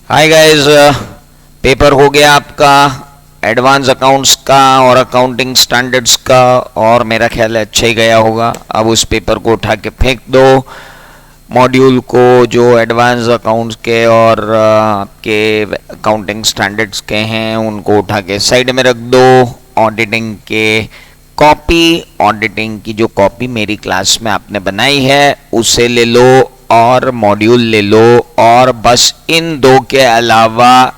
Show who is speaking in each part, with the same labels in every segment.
Speaker 1: Hi guys, paper हो गया आपका एडवांस अकाउंट्स का और अकाउंटिंग स्टैंडर्ड्स का, और मेरा ख्याल है अच्छा ही गया होगा। अब उस पेपर को उठा के फेंक दो, मॉड्यूल को जो एडवांस अकाउंट्स के और आपके अकाउंटिंग स्टैंडर्ड्स के हैं उनको उठा के साइड में रख दो। ऑडिटिंग के ऑडिटिंग की जो कॉपी मेरी क्लास में आपने बनाई है उसे ले लो और मॉड्यूल ले लो, और बस इन दो के अलावा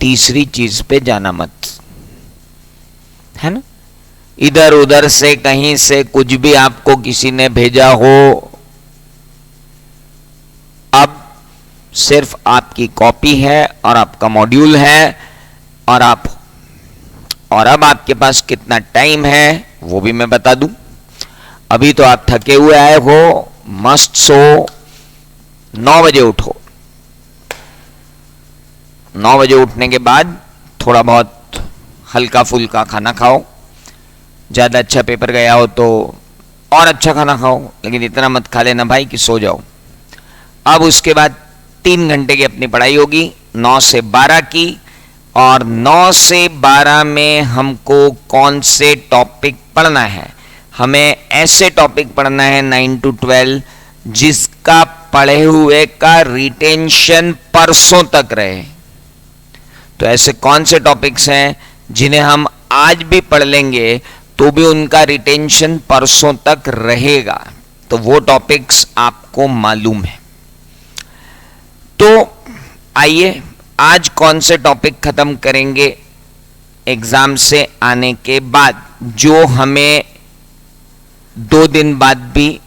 Speaker 1: तीसरी चीज पे जाना मत, है ना। इधर उधर से कहीं से कुछ भी आपको किसी ने भेजा हो, अब सिर्फ आपकी कॉपी है और आपका मॉड्यूल है, और अब आपके पास कितना टाइम है वो भी मैं बता दूं। अभी तो आप थके हुए आए हो, मस्त सो, 9 बजे उठो। 9 बजे उठने के बाद थोड़ा बहुत हल्का फुल्का खाना खाओ। ज़्यादा अच्छा पेपर गया हो तो और अच्छा खाना खाओ, लेकिन इतना मत खा लेना भाई कि सो जाओ। अब उसके बाद 3 घंटे की अपनी पढ़ाई होगी, 9 से 12 की, और 9 से 12 में हमको कौन से टॉपिक पढ़ना है। हमें ऐसे टॉपिक पढ़ना है 9 to 12 जिसका पढ़े हुए का रिटेंशन परसों तक रहे। तो ऐसे कौन से टॉपिक्स हैं जिन्हें हम आज भी पढ़ लेंगे तो भी उनका रिटेंशन परसों तक रहेगा, तो वो टॉपिक्स आपको मालूम है। तो आइए आज कौन से टॉपिक खत्म करेंगे एग्जाम से आने के बाद, जो हमें 2 दिन बाद भी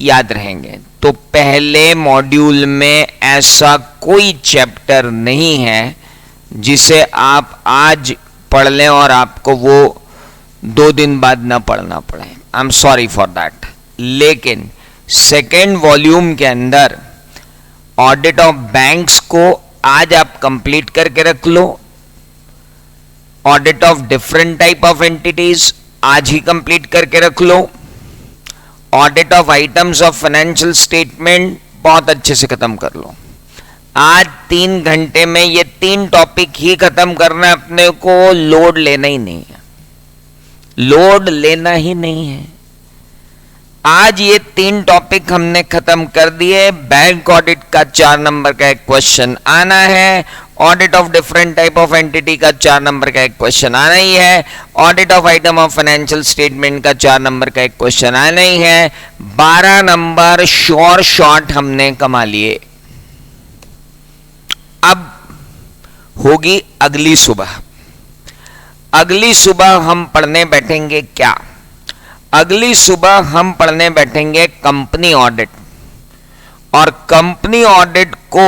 Speaker 1: याद रहेंगे। तो पहले मॉड्यूल में ऐसा कोई चैप्टर नहीं है जिसे आप आज पढ़ लें और आपको वो 2 दिन बाद ना पढ़ना पड़े। I am sorry for that. लेकिन सेकेंड वॉल्यूम के अंदर ऑडिट ऑफ बैंक्स को आज आप कंप्लीट करके रख लो। Audit of different type of entities आज ही कंप्लीट करके रख लो। Audit of items of financial statement बहुत अच्छे से खत्म कर लो। आज 3 घंटे में ये 3 टॉपिक ही खत्म करना है अपने को। लोड लेना ही नहीं है, लोड लेना ही नहीं है। आज ये 3 टॉपिक हमने खत्म कर दिए। बैंक ऑडिट का 4 नंबर का एक क्वेश्चन आना है, audit of different type of entity का 4 नंबर का एक क्वेश्चन आना ही है, audit of item of financial statement का 4 नंबर का एक क्वेश्चन आना ही है। 12 नंबर श्योर शॉर्ट हमने कमा लिए। अब होगी अगली सुबह। अगली सुबह हम पढ़ने बैठेंगे क्या? अगली सुबह हम पढ़ने बैठेंगे कंपनी ऑडिट, और कंपनी ऑडिट को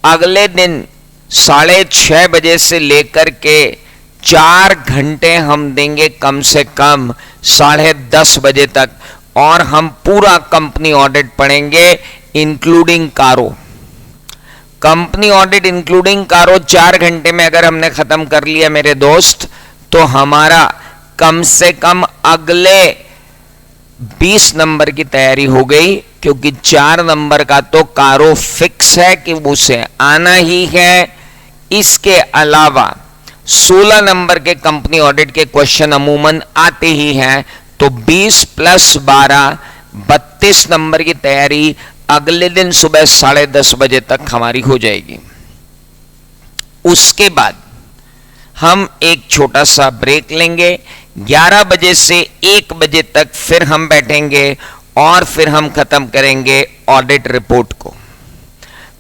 Speaker 1: अगले दिन 6:30 बजे से लेकर के 4 घंटे हम देंगे कम से कम 10:30 बजे तक, और हम पूरा कंपनी ऑडिट पढ़ेंगे इंक्लूडिंग कारो। कंपनी ऑडिट इंक्लूडिंग कारो 4 घंटे में अगर हमने खत्म कर लिया मेरे दोस्त, तो हमारा कम से कम अगले 20 नंबर की तैयारी हो गई, क्योंकि 4 नंबर का तो कारो फिक्स है कि उसे आना ही है। इसके अलावा 16 नंबर के कंपनी ऑडिट के क्वेश्चन अमूमन आते ही हैं, तो 20 + 12 32 नंबर की तैयारी अगले दिन सुबह 10:30 बजे तक हमारी हो जाएगी। उसके बाद हम एक छोटा सा ब्रेक लेंगे। 11 बजे से 1 बजे तक फिर हम बैठेंगे और फिर हम खत्म करेंगे ऑडिट रिपोर्ट को।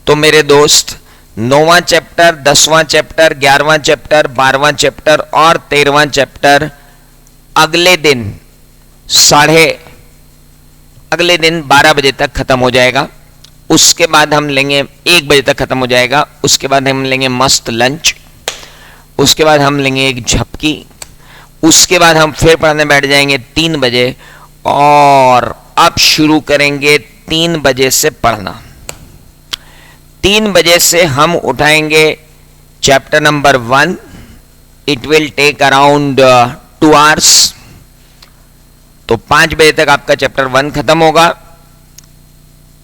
Speaker 1: तो मेरे दोस्त 9वां चैप्टर, 10वां चैप्टर, 11वां चैप्टर, 12वां चैप्टर और 13वां चैप्टर अगले दिन 12 बजे तक खत्म हो जाएगा। उसके बाद हम लेंगे 1 बजे तक खत्म हो जाएगा। उसके बाद हम लेंगे मस्त लंच। उसके बाद हम लेंगे एक झपकी। उसके बाद हम फिर पढ़ने बैठ जाएंगे 3 बजे, और अब शुरू करेंगे 3 बजे से पढ़ना। 3 बजे से हम उठाएंगे chapter number 1। It will take around 2 hours. तो 5 बजे तक आपका चैप्टर 1 खत्म होगा।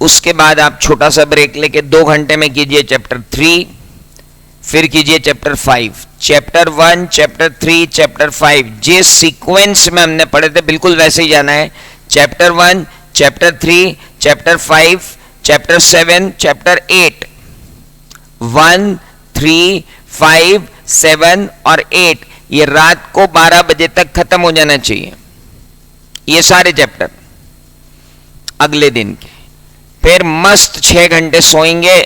Speaker 1: उसके बाद आप छोटा सा ब्रेक लेके 2 घंटे में कीजिए चैप्टर 3। फिर कीजिए चैप्टर 5, चैप्टर 1, चैप्टर 3, चैप्टर 5, जिस सीक्वेंस में हमने पढ़े थे बिल्कुल वैसे ही जाना है। Chapter 1, chapter 3, chapter 5, chapter 7, chapter 8, 1, 3, 5, 7 और 8 ये रात को 12 बजे तक खत्म हो जाना चाहिए, ये सारे चैप्टर अगले दिन के। फिर मस्त 6 घंटे सोएंगे,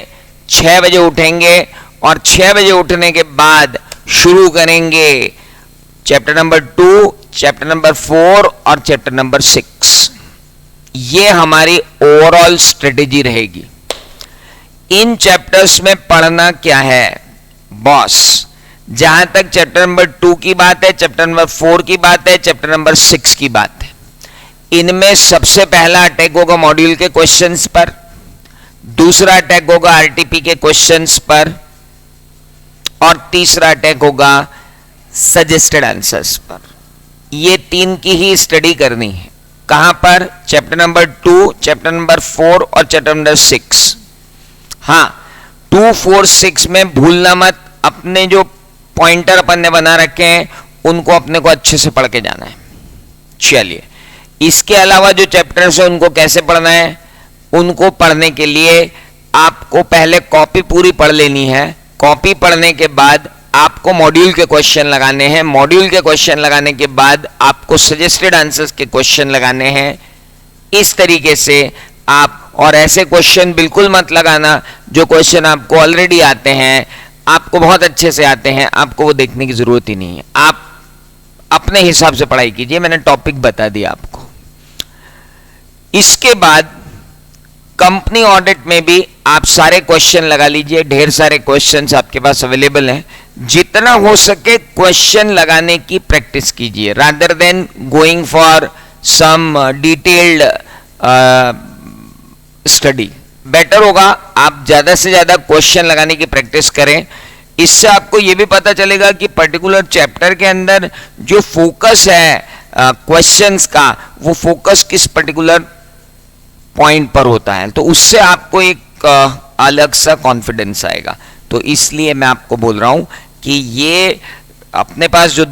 Speaker 1: 6 बजे उठेंगे और 6 बजे उठने के बाद शुरू करेंगे चैप्टर नंबर 2, चैप्टर नंबर 4 और चैप्टर नंबर 6। ये हमारी ओवरऑल स्ट्रेटेजी रहेगी। इन चैप्टर्स में पढ़ना क्या है बॉस, जहां तक चैप्टर नंबर 2 की बात है, चैप्टर नंबर 4 की बात है, चैप्टर नंबर 6 की बात है, इनमें सबसे पहला अटैक होगा मॉड्यूल के क्वेश्चंस पर, दूसरा अटैक होगा आरटीपी के क्वेश्चंस पर और तीसरा अटैक होगा सजेस्टेड आंसर्स पर। ये 3 की ही स्टडी करनी है। कहां पर? चैप्टर नंबर 2, चैप्टर नंबर 4 और चैप्टर नंबर 6। हाँ, 2, 4, 6 में भूलना मत, अपने जो पॉइंटर अपन ने बना रखे हैं उनको अपने को अच्छे से पढ़ के जाना है। चलिए, इसके अलावा जो चैप्टर्स है उनको कैसे पढ़ना है? उनको पढ़ने के लिए आपको पहले कॉपी पूरी पढ़ लेनी है। कॉपी पढ़ने के बाद आपको मॉड्यूल के क्वेश्चन लगाने हैं। मॉड्यूल के क्वेश्चन लगाने के बाद आपको सजेस्टेड आंसर्स के क्वेश्चन लगाने हैं। इस तरीके से आप, और ऐसे क्वेश्चन बिल्कुल मत लगाना जो क्वेश्चन आपको ऑलरेडी आते हैं, आपको बहुत अच्छे से आते हैं, आपको वो देखने की जरूरत ही नहीं है। आप अपने हिसाब से पढ़ाई कीजिए, मैंने टॉपिक बता दिया आपको। इसके बाद कंपनी ऑडिट में भी आप सारे क्वेश्चन लगा लीजिए, ढेर सारे क्वेश्चंस आपके पास अवेलेबल हैं। जितना हो सके क्वेश्चन लगाने की प्रैक्टिस कीजिए, rather than going for some detailed study. Better होगा आप ज्यादा से ज्यादा क्वेश्चन लगाने की प्रैक्टिस करें। इससे आपको यह भी पता चलेगा कि पर्टिकुलर चैप्टर के अंदर जो फोकस है क्वेश्चंस का, वो फोकस किस पर्टिकुलर पॉइंट पर होता है, तो उससे आपको एक अलग सा कॉन्फिडेंस आएगा। तो इसलिए मैं आपको बोल रहा हूं कि ये अपने पास जो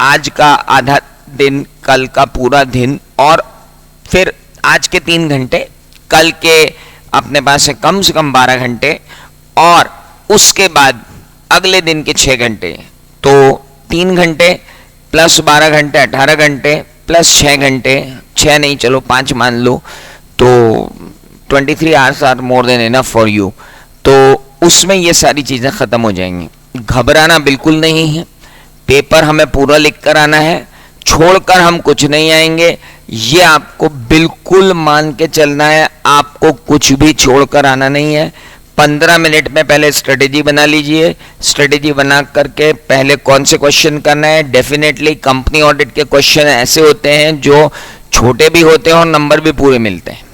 Speaker 1: आज का आधा दिन, कल का पूरा दिन और फिर आज के 3 घंटे, कल के अपने पास है कम से कम 12 घंटे और उसके बाद अगले दिन के 6 घंटे, तो 3 घंटे प्लस 12 घंटे 18 घंटे प्लस 6 घंटे, 6 नहीं चलो 5 मान लो, तो 23 hours are more than enough for you. तो उसमें ये सारी चीज़ें ख़त्म हो जाएंगी। घबराना बिल्कुल नहीं है, पेपर हमें पूरा लिख कर आना है, छोड़कर हम कुछ नहीं आएंगे, ये आपको बिल्कुल मान के चलना है। आपको कुछ भी छोड़कर आना नहीं है। 15 मिनट में पहले स्ट्रेटेजी बना लीजिए। स्ट्रेटेजी बना करके पहले कौन से क्वेश्चन करना है। डेफिनेटली कंपनी ऑडिट के क्वेश्चन ऐसे होते हैं जो छोटे भी होते हैं और नंबर भी पूरे मिलते हैं।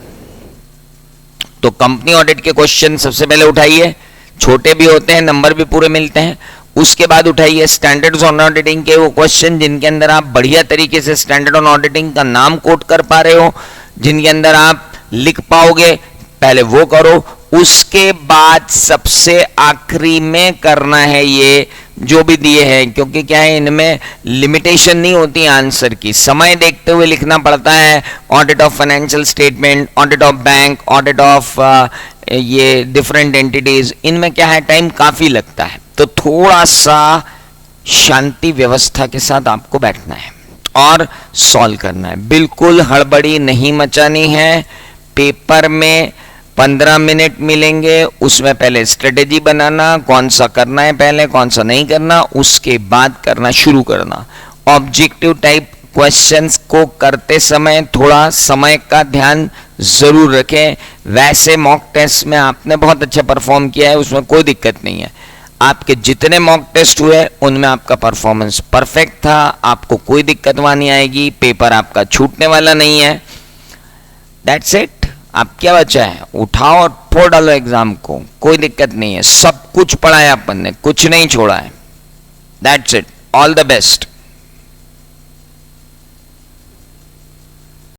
Speaker 1: तो कंपनी ऑडिट के क्वेश्चन सबसे पहले उठाइए, छोटे भी होते हैं, नंबर भी पूरे मिलते हैं। उसके बाद उठाइए स्टैंडर्ड्स ऑन ऑडिटिंग के वो क्वेश्चन जिनके अंदर आप बढ़िया तरीके से स्टैंडर्ड ऑन ऑडिटिंग का नाम कोट कर पा रहे हो, जिनके अंदर आप लिख पाओगे, पहले वो करो। उसके बाद सबसे आखिरी में करना है ये जो भी दिए हैं, क्योंकि क्या है इनमें लिमिटेशन नहीं होती आंसर की, समय देखते हुए लिखना पड़ता है। Audit of financial statement, audit of bank, audit of ये डिफरेंट एंटिटीज, इनमें क्या है टाइम काफी लगता है। तो थोड़ा सा शांति व्यवस्था के साथ आपको बैठना है और सॉल्व करना है। बिल्कुल हड़बड़ी नहीं मचानी है। पेपर में 15 मिनट मिलेंगे, उसमें पहले स्ट्रेटेजी बनाना, कौन सा करना है पहले, कौन सा नहीं करना, उसके बाद करना शुरू करना। ऑब्जेक्टिव टाइप क्वेश्चंस को करते समय थोड़ा समय का ध्यान जरूर रखें। वैसे मॉक टेस्ट में आपने बहुत अच्छा परफॉर्म किया है, उसमें कोई दिक्कत नहीं है। आपके जितने मॉक टेस्ट हुए उनमें आपका परफॉर्मेंस परफेक्ट था, आपको कोई दिक्कत वहां नहीं आएगी, पेपर आपका छूटने वाला नहीं है। That's it. आप क्या बचा है, उठाओ और फोड़ डालो एग्जाम को, कोई दिक्कत नहीं है। सब कुछ पढ़ा है अपन ने, कुछ नहीं छोड़ा है। That's it. All the best.